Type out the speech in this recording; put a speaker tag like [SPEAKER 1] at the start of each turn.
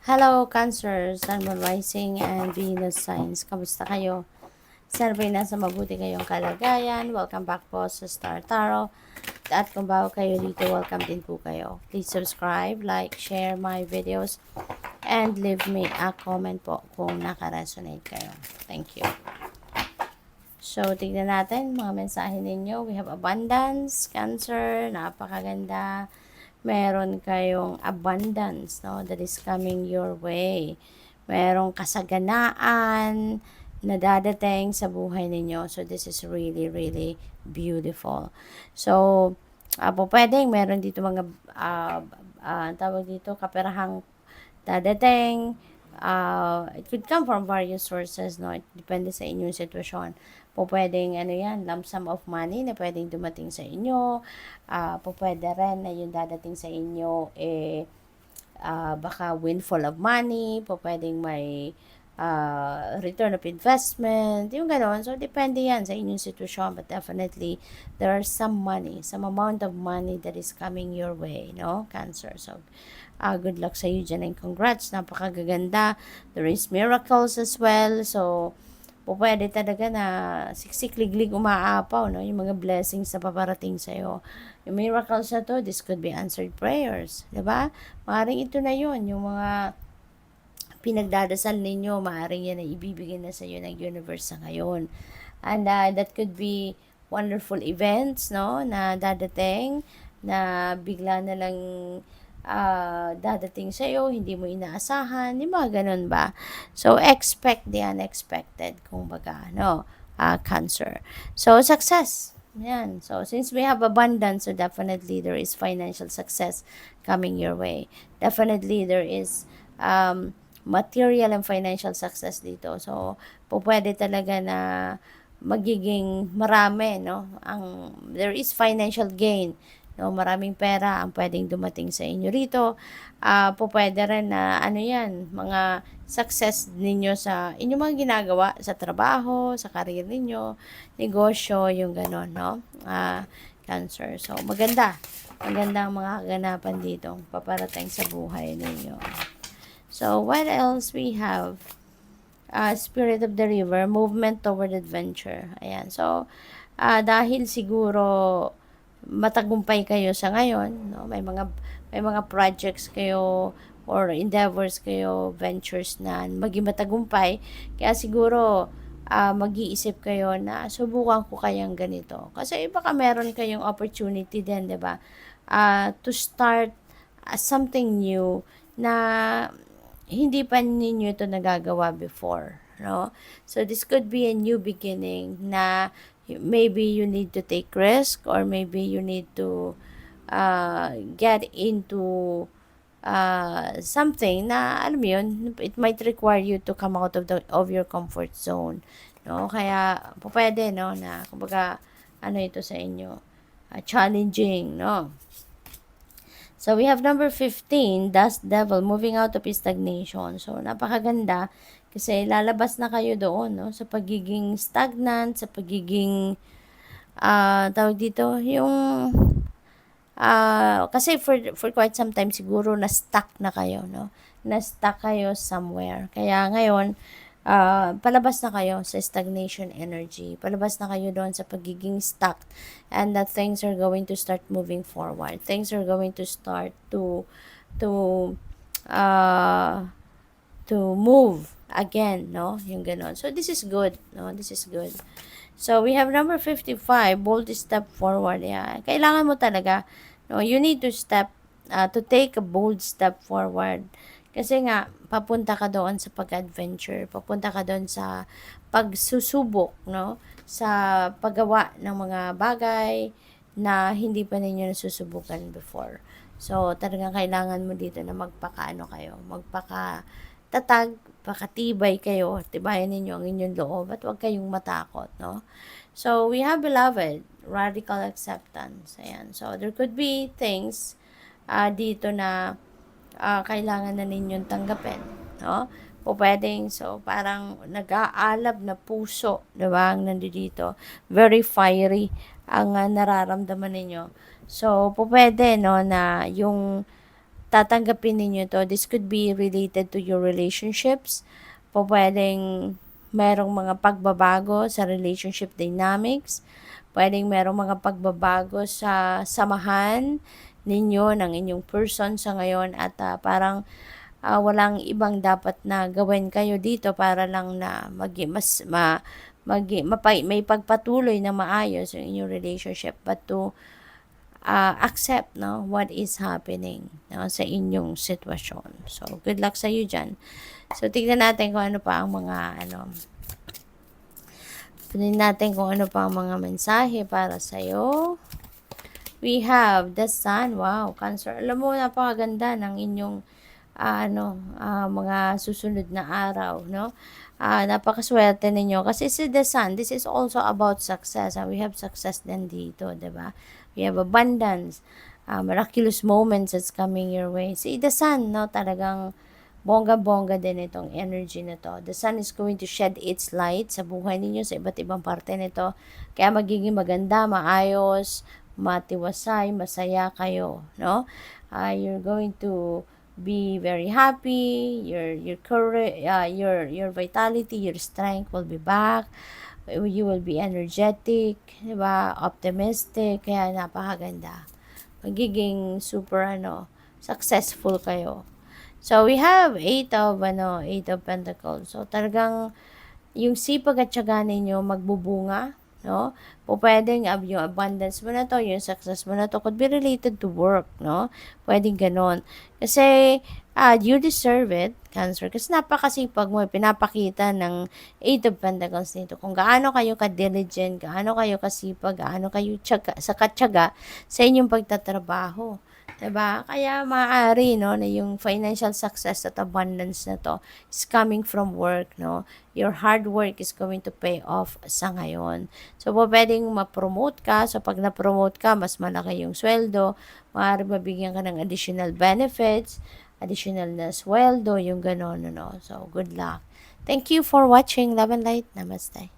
[SPEAKER 1] Hello, Cancer, Sun, Moon, Rising, and Venus signs. Kamusta kayo? Sana nasa mabuti kayong kalagayan. Welcome back po sa Star Tarot. At kung bago kayo dito, welcome din po kayo. Please subscribe, like, share my videos, and leave me a comment po kung naka-resonate kayo. Thank you. So, tignan natin mga mensahe ninyo. We have abundance, Cancer, napakaganda. Meron kayong abundance, no, that is coming your way. Merong kasaganaan na dadating sa buhay ninyo. So, this is really, really beautiful. So, po pwedeng meron dito mga, tawag dito, kaperahang dadating. It could come from various sources, no? It depende sa inyong sitwasyon. Po pwedeng, lump sum of money na pwedeng dumating sa inyo. Po pwede rin na yung dadating sa inyo, baka windfall of money. Po pwedeng may return of investment, yung gano'n. So, depende yan sa inyong sitwasyon. But definitely, there are some amount of money that is coming your way, no? Cancer. So, good luck sa iyo dyan and congrats. Napakaganda. There is miracles as well. So, pwede talaga na siksik-liglig umaapaw, no? Yung mga blessings na paparating sa'yo. Yung miracles na to, this could be answered prayers. Diba? Maaaring ito na yun. Yung mga pinagdadasal ninyo, maaaring yan ay ibibigay na sa iyo ng universe sa ngayon. And that could be wonderful events, no, na dadating, na bigla na lang dadating sa iyo, hindi mo inaasahan, yung mga ganun ba? So, expect the unexpected, kumbaga, no, Cancer. So, success. Yan. So, since we have abundance, so definitely there is financial success coming your way. Definitely there is material and financial success dito. So, pwede talaga na magiging marami, no? There is financial gain, no? Maraming pera ang pwedeng dumating sa inyo rito. Pwede rin na, mga success ninyo sa inyong mga ginagawa, sa trabaho, sa career ninyo, negosyo, yung gano'n, no? Cancer. So, maganda. Maganda ang mga kaganapan dito paparating sa buhay ninyo. So, what else we have? Spirit of the River, movement toward adventure. Ayan. So, dahil siguro matagumpay kayo sa ngayon, no? May mga projects kayo or endeavors kayo, ventures na maging matagumpay. Kaya siguro mag-iisip kayo na subukan ko kayang ganito. Kasi baka meron kayong opportunity din, 'di ba? To start something new na hindi pa ninyo ito nagagawa before, no? So, this could be a new beginning na maybe you need to take risk or maybe you need to get into something na, alam mo yun, it might require you to come out of your comfort zone, no? Kaya, pwede, no, na, kumbaga, ito sa inyo, challenging, no? So, we have number 15, Dust Devil, moving out of stagnation. So, napakaganda kasi lalabas na kayo doon, no? Sa pagiging stagnant, sa pagiging, tawag dito, yung, kasi for quite some time siguro na-stuck na kayo, no? Na-stuck kayo somewhere. Kaya ngayon, palabas na kayo sa stagnation energy. Palabas na kayo doon sa pagiging stuck. And that things are going to start moving forward. Things are going to start to uh, to move again, no? Yung ganon. So, this is good, no? This is good. So, we have number 55, bold step forward. Yeah. Kailangan mo talaga, no? You need to take a bold step forward. Kasi nga, papunta ka doon sa pag-adventure, papunta ka doon sa pagsusubok, no? Sa paggawa ng mga bagay na hindi pa ninyo nasusubukan before. So, talagang kailangan mo dito na magpakatatag, pakatibay kayo, tibayan ninyo ang inyong loob at huwag kayong matakot, no? So, we have beloved, radical acceptance. Ayan. So, there could be things dito na kailangan na ninyong tanggapin, no? Pwedeng, so, parang nag-aalab na puso, diba, ang nandito. Very fiery ang nararamdaman ninyo. So, pwede, no, na yung tatanggapin ninyo to. This could be related to your relationships. Po pwedeng merong mga pagbabago sa relationship dynamics. Pwedeng merong mga pagbabago sa samahan ninyo ng inyong person sa ngayon at parang walang ibang dapat na gawin kayo dito para lang na may pagpatuloy na maayos yung inyong relationship, but to accept what is happening sa inyong sitwasyon. So, good luck sa iyo dyan. So, tignan natin kung ano pa ang mga mga mensahe para sa iyo. We have the Sun. Wow, Cancer. Alam mo, napakaganda ng inyong mga susunod na araw, no? Napakaswerte ninyo kasi si the Sun, this is also about success. We have success din dito, 'di ba? We have abundance, miraculous moments that's coming your way. Si the Sun, no, talagang bongga-bongga din itong energy na to. The Sun is going to shed its light sa buhay ninyo sa iba't ibang parte nito. Kaya magiging maganda, maayos, matiwasay, masaya kayo, no? You're going to be very happy. Your courage, your vitality, your strength will be back. You will be energetic, diba? Optimistic, kaya napakaganda. Magiging super successful kayo. So we have 8 of Pentacles. So talagang yung sipag at tiyaga ninyo magbubunga, no? Po pwedeng yung abundance mo na to, yung success mo na to could be related to work, no? Pwedeng ganon. Kasi you deserve it, Cancer. Kasi napakasipag mo, pinapakita ng 8 of Pentacles nito. Kung gaano kayo ka-diligent, gaano kayo kasipag, gaano kayo katyaga sa inyong pagtatrabaho. Diba? Kaya maaari, no, na yung financial success at abundance na to is coming from work, no? Your hard work is going to pay off sa ngayon. So, pwedeng ma-promote ka. So, pag na-promote ka, mas malaki yung sweldo. Maaari mabigyan ka ng additional benefits, additional na sweldo, yung gano'n, no? So, good luck. Thank you for watching. Love and light. Namaste.